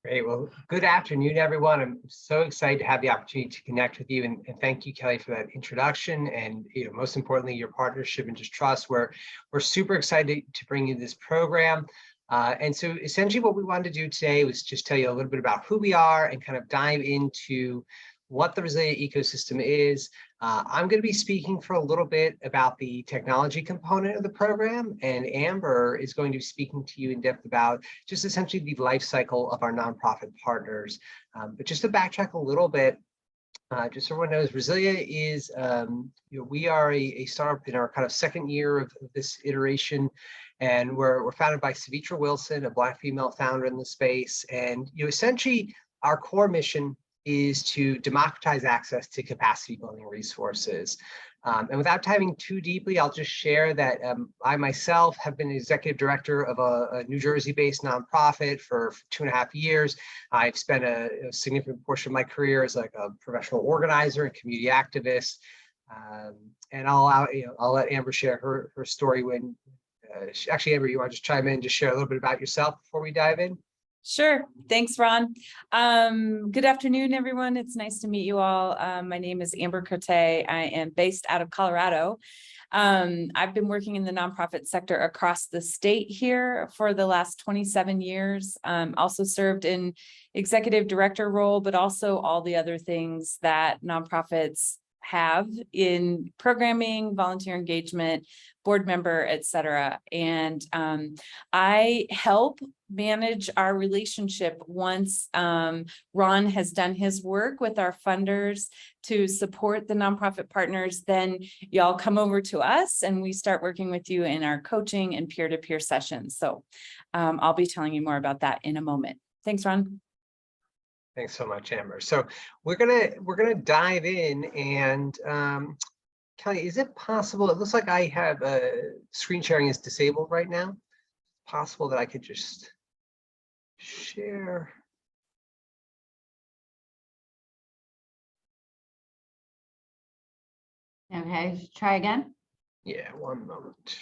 Great. Well, good afternoon, everyone. I'm so excited to have the opportunity to connect with you, and thank you, Kelly, for that introduction, and most importantly, your partnership and just trust. We're super excited to bring you this program. And so essentially what we wanted to do today was just tell you a little bit about who we are and kind of dive into what the Resilia ecosystem is. I'm going to be speaking for a little bit about the technology component of the program, and Amber is going to be speaking to you in depth about just essentially the life cycle of our nonprofit partners. But just to backtrack a little bit, just so everyone knows, Resilia is, we are a startup in our kind of second year of this iteration, and we're founded by Savitra Wilson, a Black female founder in the space. And essentially our core mission is to democratize access to capacity building resources. And without diving too deeply, I'll just share that I myself have been executive director of a New Jersey-based nonprofit for 2.5 years. I've spent a significant portion of my career as like a professional organizer and community activist. And I'll let Amber share her story when, actually, Amber, you want to just chime in and just share a little bit about yourself before we dive in? Sure. Thanks, Ron. Good afternoon, everyone. It's nice to meet you all. My name is Amber Cortez. I am based out of Colorado. I've been working in the nonprofit sector across the state here for the last 27 years. Also served in executive director role, but also all the other things that nonprofits have in programming, volunteer engagement, board member, etc. And I help manage our relationship once Ron has done his work with our funders to support the nonprofit partners. Then y'all come over to us and we start working with you in our coaching and peer-to-peer sessions. So I'll be telling you more about that in a moment. Thanks, Ron. Thanks so much, Amber. So we're gonna dive in, and Kelly, is it possible? It looks like I have screen sharing is disabled right now. Possible that I could just share. Okay, try again. Yeah, one moment.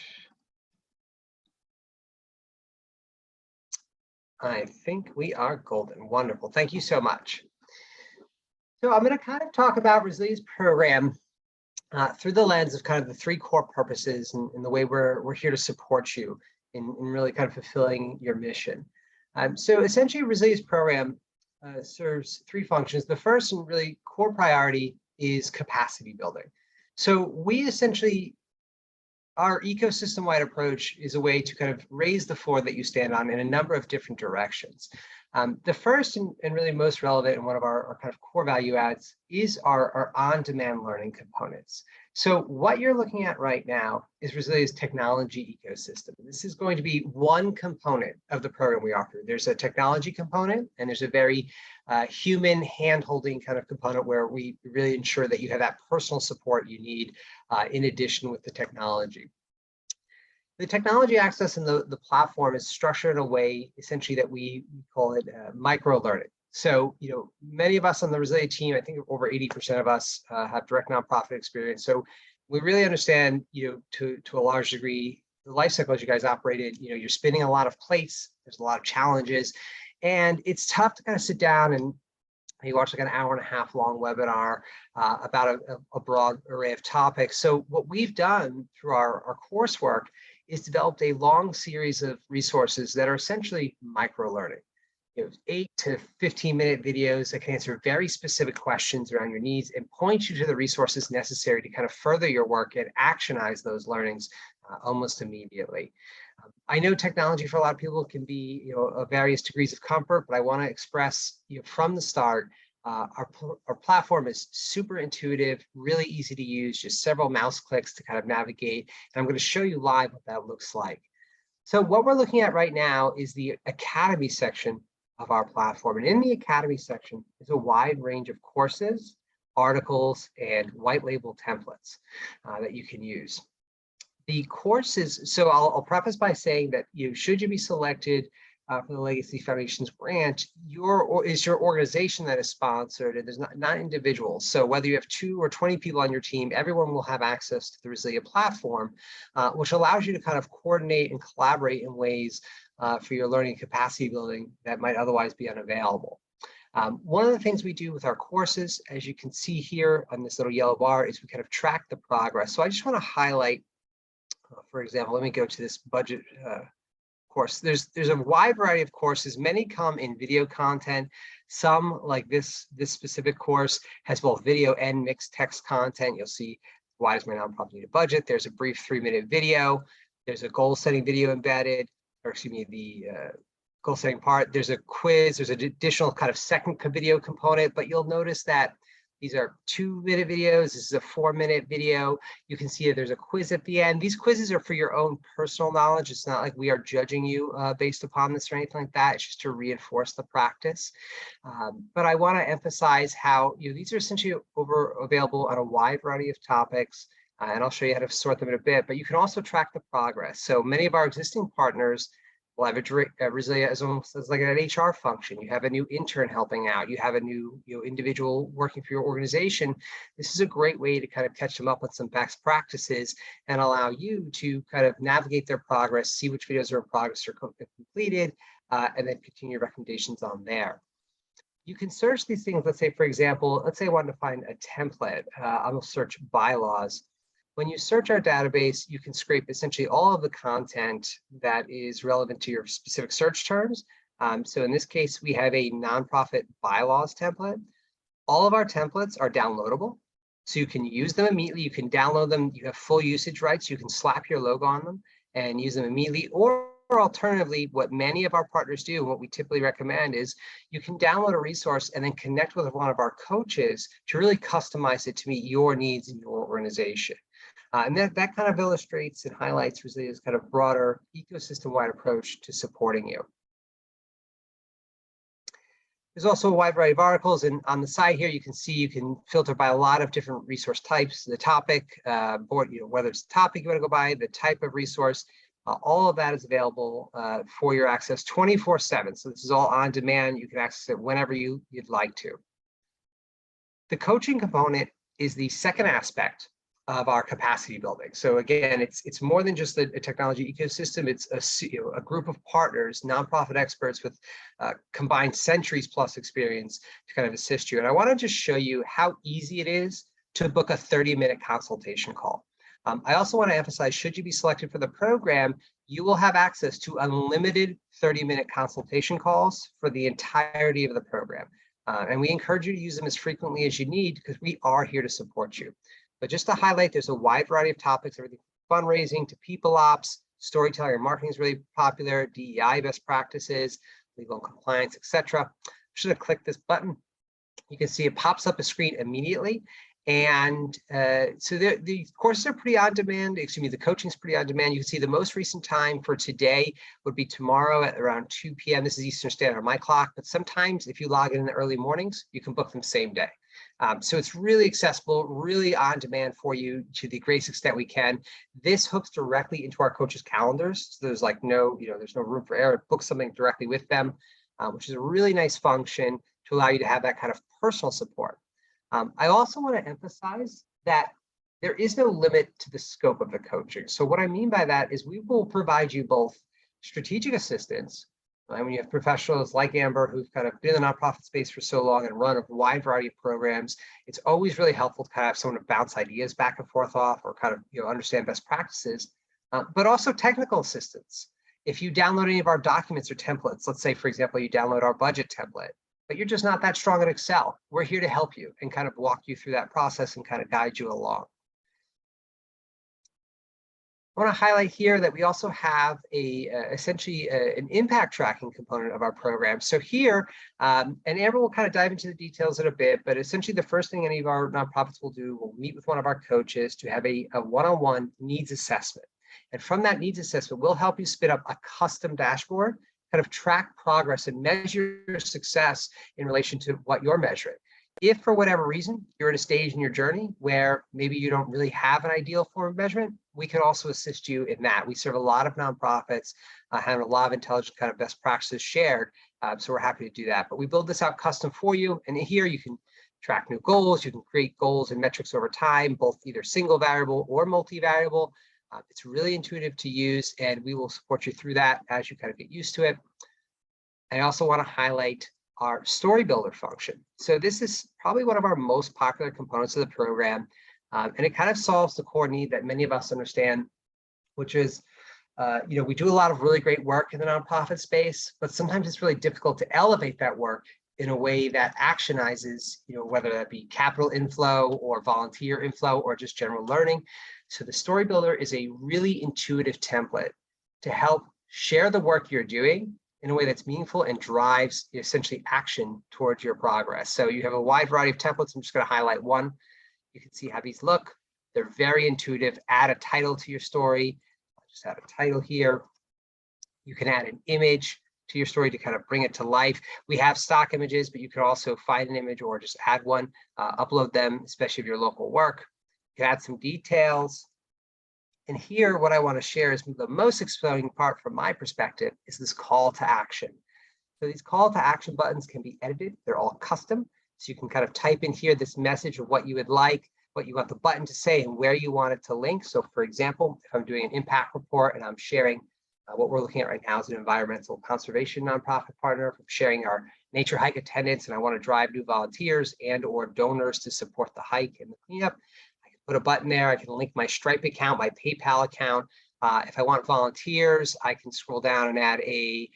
I think we are golden. Wonderful. Thank you so much. So I'm going to kind of talk about Resilia's program through the lens of kind of the 3 core purposes and the way we're here to support you in really kind of fulfilling your mission. So essentially, Resilia's program serves 3 functions. The first and really core priority is capacity building. So we essentially, our ecosystem-wide approach is a way to kind of raise the floor that you stand on in a number of different directions. The first and really most relevant and one of our kind of core value adds is our on-demand learning components. So what you're looking at right now is Resilia's technology ecosystem. This is going to be one component of the program we offer. There's a technology component, and there's a very human hand-holding kind of component where we really ensure that you have that personal support you need in addition with the technology. The technology access in the platform is structured in a way essentially that we call it micro learning. So, many of us on the Resilia team, I think over 80% of us have direct nonprofit experience. So we really understand, to a large degree, the life cycle as you guys operated. You're spinning a lot of plates. There's a lot of challenges, and it's tough to kind of sit down and you watch like an 1.5 hour long webinar about a broad array of topics. So what we've done through our coursework is developed a long series of resources that are essentially micro learning. 8 to 15-minute videos that can answer very specific questions around your needs and point you to the resources necessary to kind of further your work and actionize those learnings almost immediately. I know technology for a lot of people can be, of various degrees of comfort, but I want to express, from the start, our platform is super intuitive, really easy to use, just several mouse clicks to kind of navigate. And I'm going to show you live what that looks like. So what we're looking at right now is the Academy section of our platform. And in the Academy section is a wide range of courses, articles, and white label templates that you can use. The courses, so I'll preface by saying that should you be selected for the Legacy Foundation's grant, is your organization that is sponsored, and there's not individuals. So whether you have 2 or 20 people on your team, everyone will have access to the Resilia platform, which allows you to kind of coordinate and collaborate in ways for your learning capacity building that might otherwise be unavailable. One of the things we do with our courses, as you can see here on this little yellow bar, is we kind of track the progress. So I just want to highlight, for example, let me go to this budget course. There's a wide variety of courses. Many come in video content. Some, like this specific course, has both video and mixed text content. You'll see why does my nonprofit need a budget. There's a brief 3-minute video. There's a goal setting video embedded, or excuse me, the goal setting part. There's a quiz. There's an additional kind of second video component, but you'll notice that these are 2-minute videos. This is a 4-minute video. You can see that there's a quiz at the end. These quizzes are for your own personal knowledge. It's not like we are judging you based upon this or anything like that. It's just to reinforce the practice. But I want to emphasize how these are essentially available on a wide variety of topics. And I'll show you how to sort them in a bit. But you can also track the progress. So many of our existing partners will have Resilia as almost as like an HR function. You have a new intern helping out. You have a new individual working for your organization. This is a great way to kind of catch them up with some best practices and allow you to kind of navigate their progress, see which videos are in progress or completed, and then continue recommendations on there. You can search these things. Let's say, for example, let's say I wanted to find a template. I'm going to search bylaws. When you search our database, you can scrape essentially all of the content that is relevant to your specific search terms. So in this case, we have a nonprofit bylaws template. All of our templates are downloadable, so you can use them immediately. You can download them. You have full usage rights. You can slap your logo on them and use them immediately. Or alternatively, what many of our partners do, and what we typically recommend, is you can download a resource and then connect with one of our coaches to really customize it to meet your needs in your organization. And that kind of illustrates and highlights Resilia's kind of broader ecosystem-wide approach to supporting you. There's also a wide variety of articles, and on the side here, you can see you can filter by a lot of different resource types, the topic, whether it's the topic you want to go by, the type of resource, all of that is available for your access 24/7. So this is all on demand. You can access it whenever you'd like to. The coaching component is the second aspect of our capacity building. So again, it's more than just a technology ecosystem. It's a group of partners, nonprofit experts with combined centuries plus experience to kind of assist you. And I want to just show you how easy it is to book a 30-minute consultation call. I also want to emphasize, should you be selected for the program, you will have access to unlimited 30-minute consultation calls for the entirety of the program. And we encourage you to use them as frequently as you need, because we are here to support you. But just to highlight, there's a wide variety of topics, everything from fundraising to people ops, storytelling and marketing is really popular, DEI best practices, legal and compliance, etc. I should have clicked this button. You can see it pops up a screen immediately. And so the courses are pretty on demand. Excuse me, the coaching is pretty on demand. You can see the most recent time for today would be tomorrow at around 2 p.m. This is Eastern Standard on my clock, but sometimes if you log in the early mornings, you can book them same day. So it's really accessible, really on demand for you to the greatest extent we can. This hooks directly into our coaches' calendars. So there's like there's no room for error. Book something directly with them, which is a really nice function to allow you to have that kind of personal support. I also want to emphasize that there is no limit to the scope of the coaching. So what I mean by that is we will provide you both strategic assistance. When you have professionals like Amber, who've kind of been in the nonprofit space for so long and run a wide variety of programs, it's always really helpful to kind of have someone to bounce ideas back and forth off, or kind of understand best practices, but also technical assistance. If you download any of our documents or templates, let's say, for example, you download our budget template, but you're just not that strong at Excel, we're here to help you and kind of walk you through that process and kind of guide you along. I want to highlight here that we also have essentially an impact tracking component of our program. So here, and Amber will kind of dive into the details in a bit, but essentially the first thing any of our nonprofits will do, will meet with one of our coaches to have a one-on-one needs assessment. And from that needs assessment, we'll help you spin up a custom dashboard, kind of track progress and measure your success in relation to what you're measuring. If for whatever reason you're at a stage in your journey where maybe you don't really have an ideal form of measurement, we can also assist you in that. We serve a lot of nonprofits, having a lot of intelligent kind of best practices shared. So we're happy to do that. But we build this out custom for you. And here you can track new goals. You can create goals and metrics over time, both either single variable or multivariable. It's really intuitive to use, and we will support you through that as you kind of get used to it. I also want to highlight our Storybuilder function. So this is probably one of our most popular components of the program, and it kind of solves the core need that many of us understand, which is, we do a lot of really great work in the nonprofit space, but sometimes it's really difficult to elevate that work in a way that actionizes, whether that be capital inflow or volunteer inflow or just general learning. So the Storybuilder is a really intuitive template to help share the work you're doing in a way that's meaningful and drives essentially action towards your progress. So you have a wide variety of templates. I'm just going to highlight one. You can see how these look. They're very intuitive. Add a title to your story. I'll just add a title here. You can add an image to your story to kind of bring it to life. We have stock images, but you can also find an image or just add one, upload them, especially if your local work. You can add some details. And here, what I want to share is the most exciting part from my perspective is this call to action. So these call to action buttons can be edited. They're all custom. So you can kind of type in here this message of what you would like, what you want the button to say, and where you want it to link. So for example, if I'm doing an impact report and I'm sharing what we're looking at right now is an environmental conservation nonprofit partner, from sharing our nature hike attendance, and I want to drive new volunteers and or donors to support the hike and the cleanup. Put a button there. I can link my Stripe account, my PayPal account. If I want volunteers, I can scroll down and add a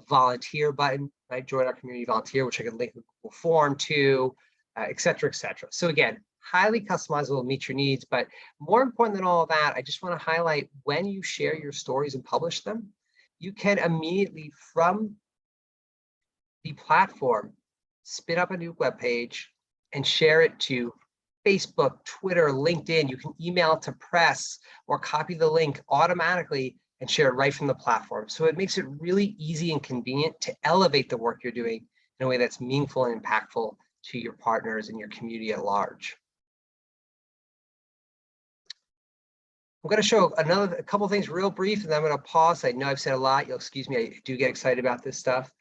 volunteer button, right? Join our community volunteer, which I can link a Google form to, et cetera, et cetera. So again, highly customizable, meet your needs. But more important than all of that, I just want to highlight when you share your stories and publish them, you can immediately from the platform spin up a new web page and share it to Facebook, Twitter, LinkedIn. You can email it to press or copy the link automatically and share it right from the platform. So it makes it really easy and convenient to elevate the work you're doing in a way that's meaningful and impactful to your partners and your community at large. I'm going to show a couple of things real brief, and then I'm going to pause. I know I've said a lot. You'll excuse me. I do get excited about this stuff.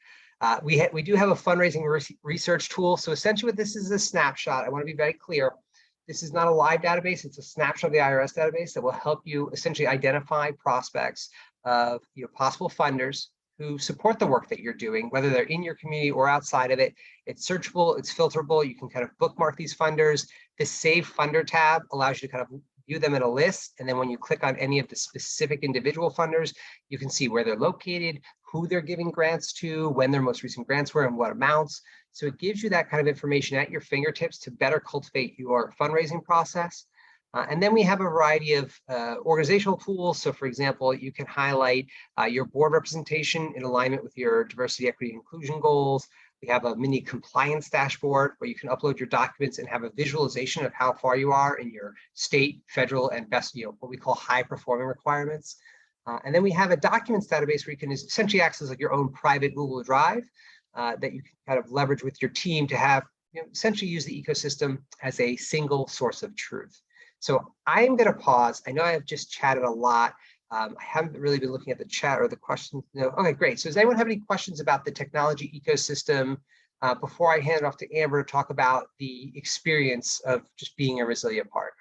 We do have a fundraising research tool. So essentially what this is a snapshot. I want to be very clear. This is not a live database. It's a snapshot of the IRS database that will help you essentially identify prospects of possible funders who support the work that you're doing, whether they're in your community or outside of it. It's searchable, it's filterable. You can kind of bookmark these funders. The Save Funder tab allows you to kind of view them in a list. And then when you click on any of the specific individual funders, you can see where they're located, who they're giving grants to, when their most recent grants were, and what amounts. So it gives you that kind of information at your fingertips to better cultivate your fundraising process. And then we have a variety of organizational tools. So for example, you can highlight your board representation in alignment with your diversity, equity, and inclusion goals. We have a mini compliance dashboard where you can upload your documents and have a visualization of how far you are in your state, federal, and best, what we call high performing requirements. And then we have a documents database where you can essentially access like your own private Google Drive that you can kind of leverage with your team to have, essentially use the ecosystem as a single source of truth. So I'm going to pause. I know I have just chatted a lot. I haven't really been looking at the chat or the questions. No. Okay, great. So does anyone have any questions about the technology ecosystem before I hand it off to Amber to talk about the experience of just being a Resilia partner?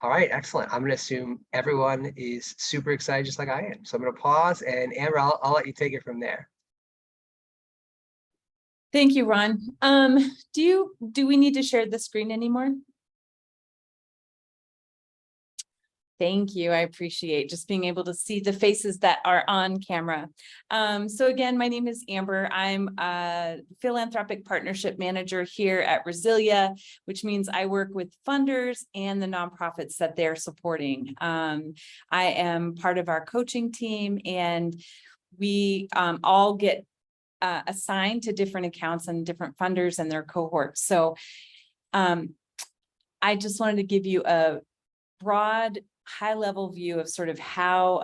All right, excellent. I'm going to assume everyone is super excited, just like I am. So I'm going to pause, and Amber, I'll let you take it from there. Thank you, Ron. Do we need to share the screen anymore? Thank you. I appreciate just being able to see the faces that are on camera. So again, my name is Amber. I'm a philanthropic partnership manager here at Resilia, which means I work with funders and the nonprofits that they're supporting. I am part of our coaching team, and we all get assigned to different accounts and different funders and their cohorts. So I just wanted to give you a broad, high-level view of sort of how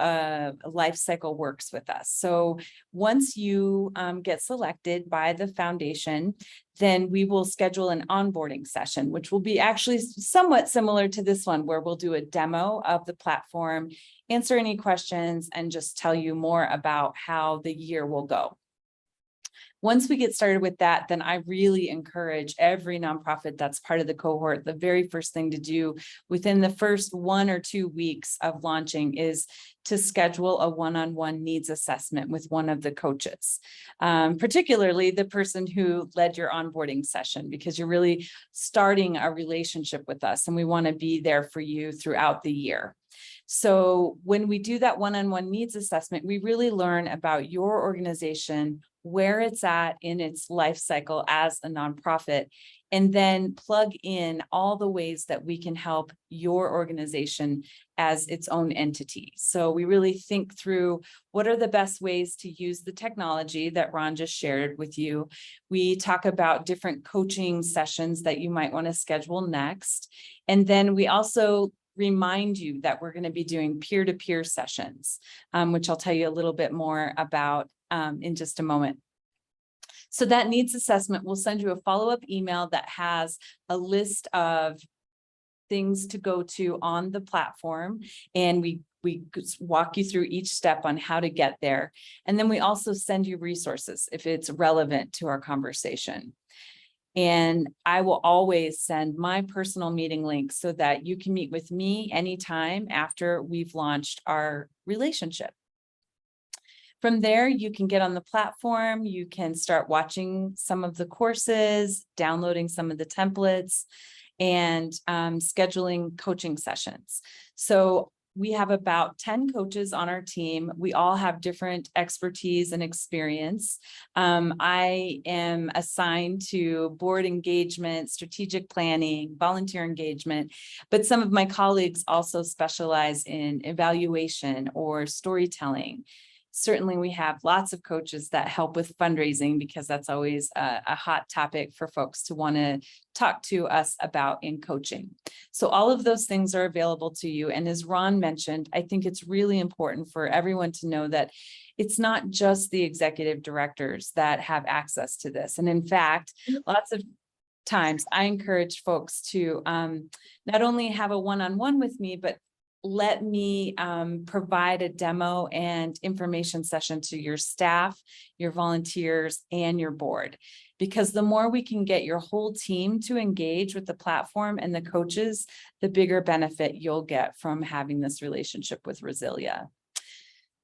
a life cycle works with us. So once you get selected by the foundation, then we will schedule an onboarding session, which will be actually somewhat similar to this one, where we'll do a demo of the platform, answer any questions, and just tell you more about how the year will go. Once we get started with that, then I really encourage every nonprofit that's part of the cohort, the very first thing to do within the first 1 or 2 weeks of launching is to schedule a one-on-one needs assessment with one of the coaches, particularly the person who led your onboarding session, because you're really starting a relationship with us and we want to be there for you throughout the year. So when we do that one-on-one needs assessment, we really learn about your organization, where it's at in its life cycle as a nonprofit, and then plug in all the ways that we can help your organization as its own entity. So we really think through what are the best ways to use the technology that Ron just shared with you. We talk about different coaching sessions that you might want to schedule next. And then we also remind you that we're going to be doing peer-to-peer sessions, which I'll tell you a little bit more about in just a moment. So that needs assessment will send you a follow-up email that has a list of things to go to on the platform, and we walk you through each step on how to get there. And then we also send you resources if it's relevant to our conversation. And I will always send my personal meeting link so that you can meet with me anytime after we've launched our relationship. From there, you can get on the platform, you can start watching some of the courses, downloading some of the templates, and scheduling coaching sessions. So we have about 10 coaches on our team. We all have different expertise and experience. I am assigned to board engagement, strategic planning, volunteer engagement, but some of my colleagues also specialize in evaluation or storytelling. Certainly, we have lots of coaches that help with fundraising because that's always a hot topic for folks to want to talk to us about in coaching. So all of those things are available to you. And as Ron mentioned, I think it's really important for everyone to know that it's not just the executive directors that have access to this. And in fact, lots of times I encourage folks to not only have a one-on-one with me, but let me provide a demo and information session to your staff, your volunteers, and your board. Because the more we can get your whole team to engage with the platform and the coaches, the bigger benefit you'll get from having this relationship with Resilia.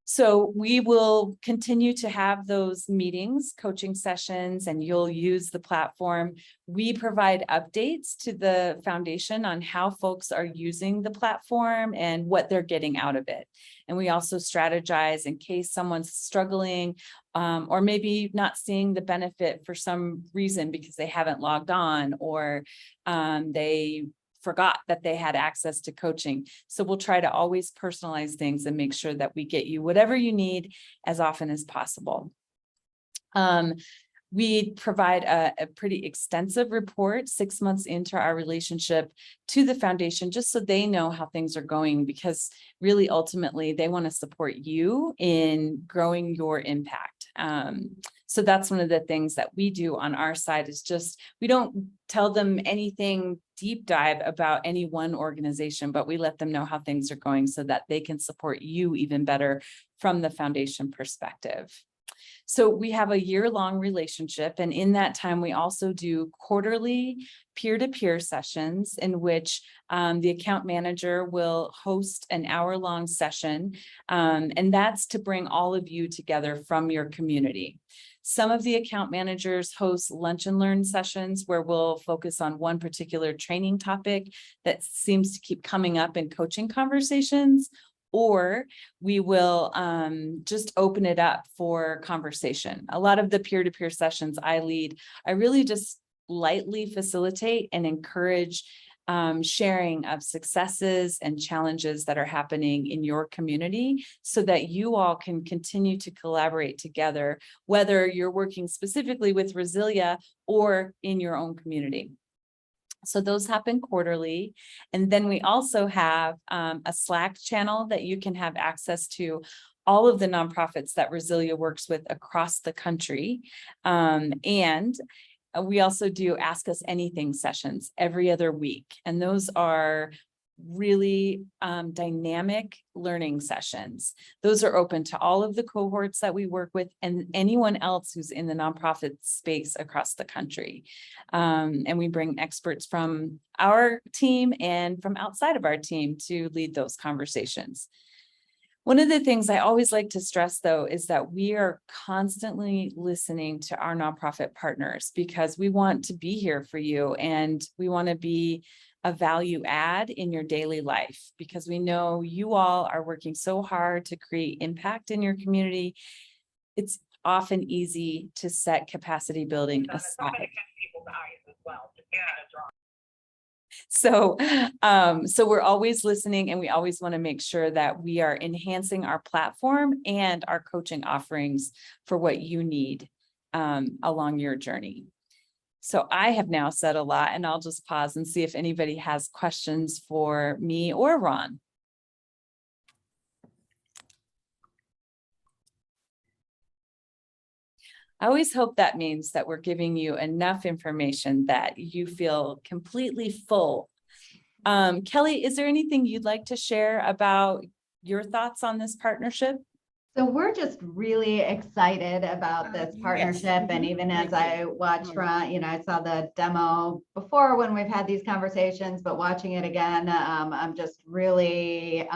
So we will continue to have those meetings, coaching sessions, and you'll use the platform. We provide updates to the foundation on how folks are using the platform and what they're getting out of it. And we also strategize in case someone's struggling or maybe not seeing the benefit for some reason because they haven't logged on or they forgot that they had access to coaching. So we'll try to always personalize things and make sure that we get you whatever you need as often as possible. We provide a pretty extensive report 6 months into our relationship to the foundation, just so they know how things are going, because really ultimately they want to support you in growing your impact. So that's one of the things that we do on our side is just, we don't tell them anything deep dive about any one organization, but we let them know how things are going so that they can support you even better from the foundation perspective. So we have a year-long relationship, and in that time, we also do quarterly peer-to-peer sessions in which the account manager will host an hour-long session, and that's to bring all of you together from your community. Some of the account managers host lunch and learn sessions where we'll focus on one particular training topic that seems to keep coming up in coaching conversations, or we will just open it up for conversation. A lot of the peer-to-peer sessions I lead, I really just lightly facilitate and encourage sharing of successes and challenges that are happening in your community so that you all can continue to collaborate together, whether you're working specifically with Resilia or in your own community. So those happen quarterly. And then we also have a Slack channel that you can have access to all of the nonprofits that Resilia works with across the country. And we also do Ask Us Anything sessions every other week. And those are really dynamic learning sessions. Those are open to all of the cohorts that we work with and anyone else who's in the nonprofit space across the country. And we bring experts from our team and from outside of our team to lead those conversations. One of the things I always like to stress, though, is that we are constantly listening to our nonprofit partners because we want to be here for you and we want to be a value add in your daily life because we know you all are working so hard to create impact in your community. It's often easy to set capacity building aside. So we're always listening and we always want to make sure that we are enhancing our platform and our coaching offerings for what you need along your journey. So I have now said a lot and I'll just pause and see if anybody has questions for me or Ron. I always hope that means that we're giving you enough information that you feel completely full. Kelly, is there anything you'd like to share about your thoughts on this partnership? So we're just really excited about this partnership. And even as I watch Ron, I saw the demo before when we've had these conversations, but watching it again, I'm just really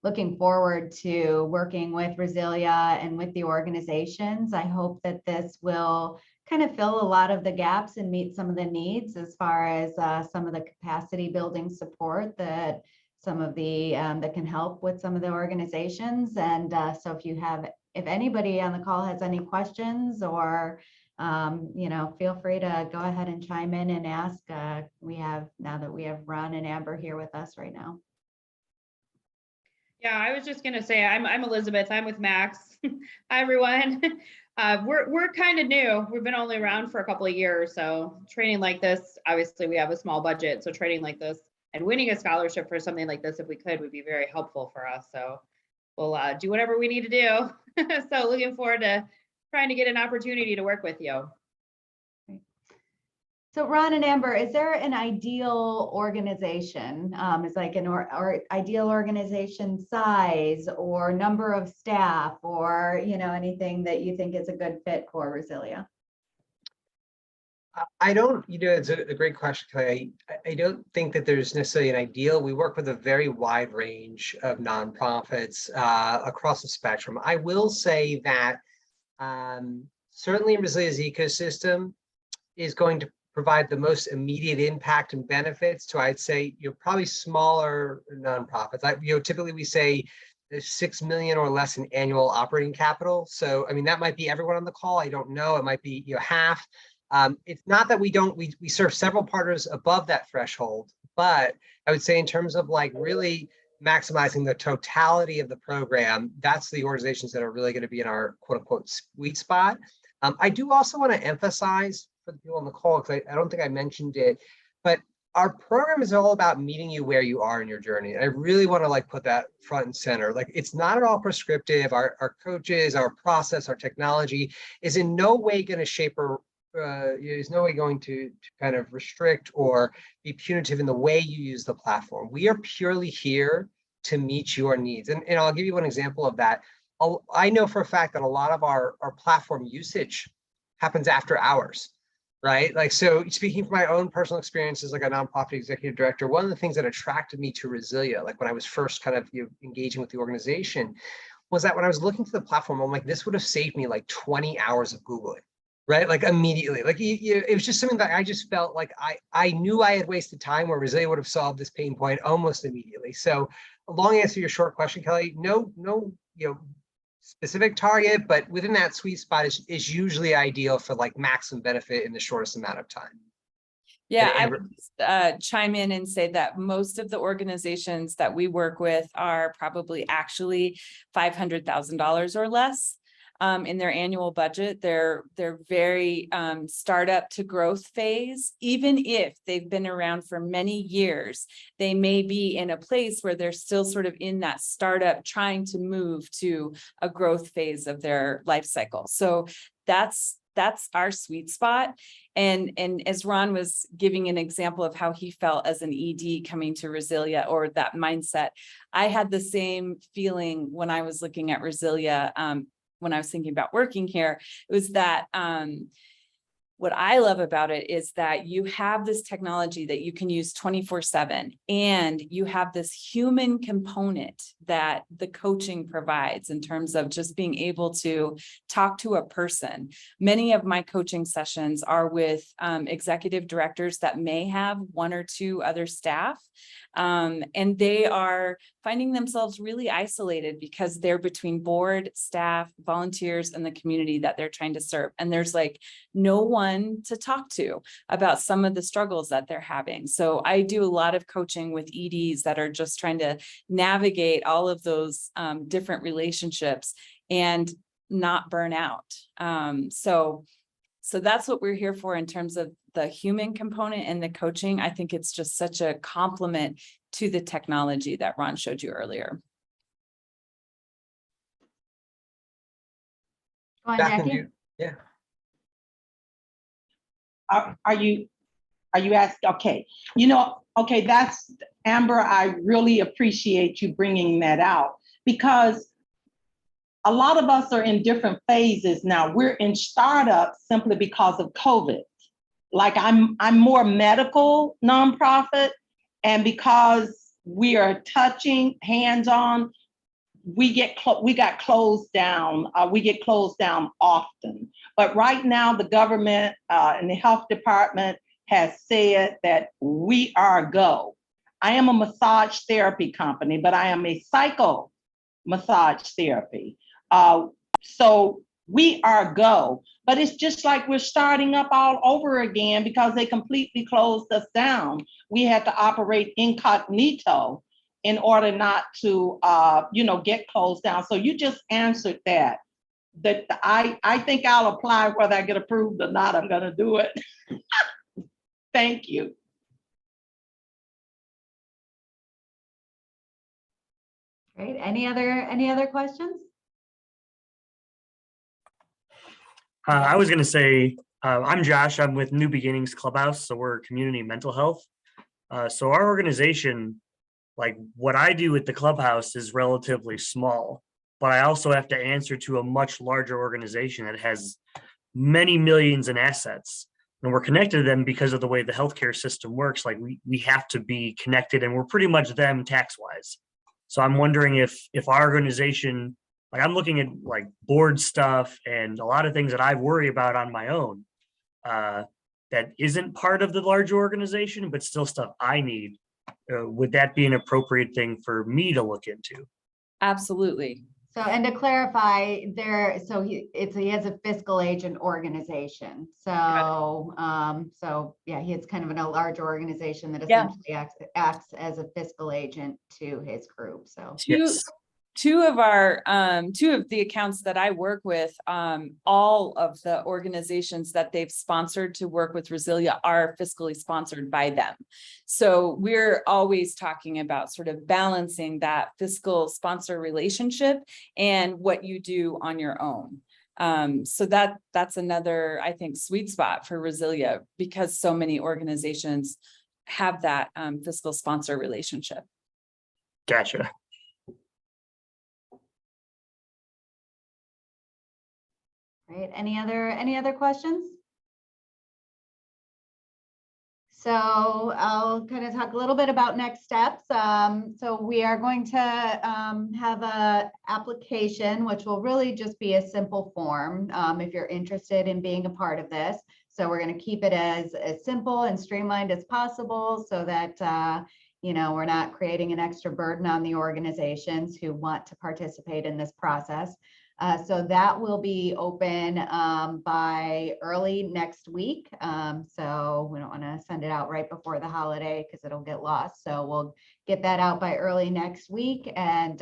looking forward to working with Resilia and with the organizations. I hope that this will kind of fill a lot of the gaps and meet some of the needs as far as some of the capacity building support that some of the that can help with some of the organizations. And so if anybody on the call has any questions or feel free to go ahead and chime in and ask. Now that we have Ron and Amber here with us right now. Yeah, I was just gonna say, I'm Elizabeth. I'm with Max. Hi, everyone. We're kind of new. We've been only around for a couple of years, so training like this, obviously we have a small budget, so training like this and winning a scholarship for something like this, if we could, would be very helpful for us. So we'll do whatever we need to do. So looking forward to trying to get an opportunity to work with you. So Ron and Amber, is there an ideal organization? Is like an or ideal organization size or number of staff or anything that you think is a good fit for Resilia? I don't, it's a great question, Kelly. I don't think that there's necessarily an ideal. We work with a very wide range of nonprofits across the spectrum. I will say that certainly Resilia's ecosystem is going to provide the most immediate impact and benefits to, I'd say, probably smaller nonprofits. Typically we say there's 6 million or less in annual operating capital. So, I mean, that might be everyone on the call. I don't know. It might be half. It's not that we serve several partners above that threshold, but I would say in terms of like really maximizing the totality of the program, that's the organizations that are really going to be in our quote unquote sweet spot. I do also want to emphasize for the people on the call, because I don't think I mentioned it, but our program is all about meeting you where you are in your journey. And I really want to put that front and center. It's not at all prescriptive. Our coaches, our process, our technology is in no way going to shape or is no way going to kind of restrict or be punitive in the way you use the platform. We are purely here to meet your needs. And I'll give you one example of that. I know for a fact that a lot of our platform usage happens after hours, right? So speaking from my own personal experience as a nonprofit executive director, one of the things that attracted me to Resilia, when I was first kind of engaging with the organization, was that when I was looking to the platform, I'm like, this would have saved me 20 hours of Googling, right? Immediately. It was just something that I just felt like I knew I had wasted time where Resilia would have solved this pain point almost immediately. So a long answer to your short question, Kelly, no, specific target, but within that sweet spot is usually ideal for maximum benefit in the shortest amount of time. Yeah, I would chime in and say that most of the organizations that we work with are probably actually $500,000 or less. in their annual budget. They're very startup to growth phase. Even if they've been around for many years, they may be in a place where they're still sort of in that startup, trying to move to a growth phase of their life cycle. So that's our sweet spot. And as Ron was giving an example of how he felt as an ED coming to Resilia, or that mindset, I had the same feeling when I was looking at Resilia, when I was thinking about working here. It was that what I love about it is that you have this technology that you can use 24/7, and you have this human component that the coaching provides in terms of just being able to talk to a person. Many of my coaching sessions are with executive directors that may have one or two other staff, and they are finding themselves really isolated because they're between board, staff, volunteers, and the community that they're trying to serve. And there's like no one to talk to about some of the struggles that they're having. So I do a lot of coaching with EDs that are just trying to navigate all of those different relationships and not burn out. So that's what we're here for in terms of the human component and the coaching. I think it's just such a complement to the technology that Ron showed you earlier. Go on, Back Jackie. into- Yeah. Are you asking? Okay, okay, that's Amber. I really appreciate you bringing that out, because a lot of us are in different phases now. We're in startups simply because of COVID. Like I'm more medical nonprofit, and because we are touching hands-on, we got closed down. We get closed down often. But right now, the government and the health department has said that we are a go. I am a massage therapy company, but I am a psycho massage therapy. So we are a go. But it's just like we're starting up all over again because they completely closed us down. We had to operate incognito in order not to, get closed down. So you just answered that. That I think I'll apply whether I get approved or not. I'm going to do it. Thank you. Great. Any other questions? I was going to say, I'm Josh. I'm with New Beginnings Clubhouse. So we're community mental health. So our organization, like what I do at the clubhouse, is relatively small, but I also have to answer to a much larger organization that has many millions in assets. And we're connected to them because of the way the healthcare system works. Like we have to be connected, and we're pretty much them tax-wise. So I'm wondering if our organization, like I'm looking at like board stuff and a lot of things that I worry about on my own, that isn't part of the larger organization, but still stuff I need. Would that be an appropriate thing for me to look into? Absolutely. So, and to clarify there, so he has a fiscal agent organization. So, yeah, it's kind of in a large organization that essentially acts as a fiscal agent to his group. So Yes. Two of the accounts that I work with, all of the organizations that they've sponsored to work with Resilia are fiscally sponsored by them. So we're always talking about sort of balancing that fiscal sponsor relationship and what you do on your own. So that's another, I think, sweet spot for Resilia, because so many organizations have that fiscal sponsor relationship. Gotcha. Great. Any other questions? So I'll kind of talk a little bit about next steps. So we are going to have a application, which will really just be a simple form if you're interested in being a part of this. So we're going to keep it as simple and streamlined as possible so that we're not creating an extra burden on the organizations who want to participate in this process. So that will be open by early next week. So we don't want to send it out right before the holiday because it'll get lost. So we'll get that out by early next week. And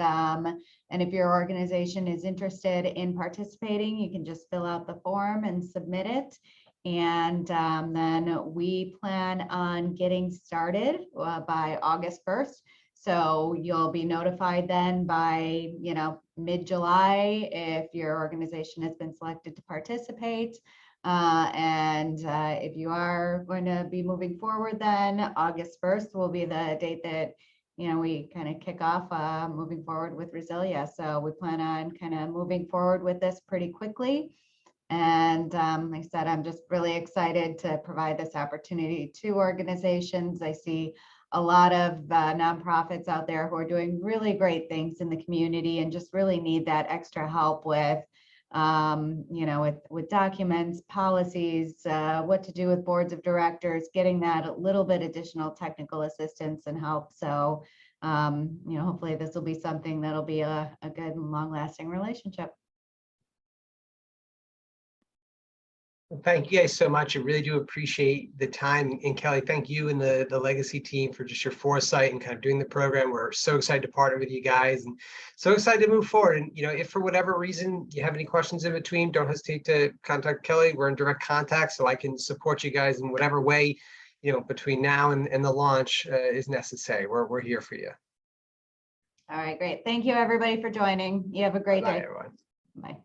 if your organization is interested in participating, you can just fill out the form and submit it. And then we plan on getting started by August 1st. So you'll be notified then by, mid-July if your organization has been selected to participate. If you are going to be moving forward, then August 1st will be the date that, we kind of kick off moving forward with Resilia. So we plan on kind of moving forward with this pretty quickly. And like I said, I'm just really excited to provide this opportunity to organizations. I see a lot of nonprofits out there who are doing really great things in the community and just really need that extra help with, with documents, policies, what to do with boards of directors, getting that a little bit additional technical assistance and help. So, hopefully this will be something that'll be a good and long-lasting relationship. Well, thank you guys so much. I really do appreciate the time. And Kelly, thank you and the Legacy team for just your foresight and kind of doing the program. We're so excited to partner with you guys and so excited to move forward. And, if for whatever reason you have any questions in between, don't hesitate to contact Kelly. We're in direct contact, so I can support you guys in whatever way, between now and the launch is necessary. We're here for you. All right, great. Thank you, everybody, for joining. You have a great Bye, day. everyone. Bye.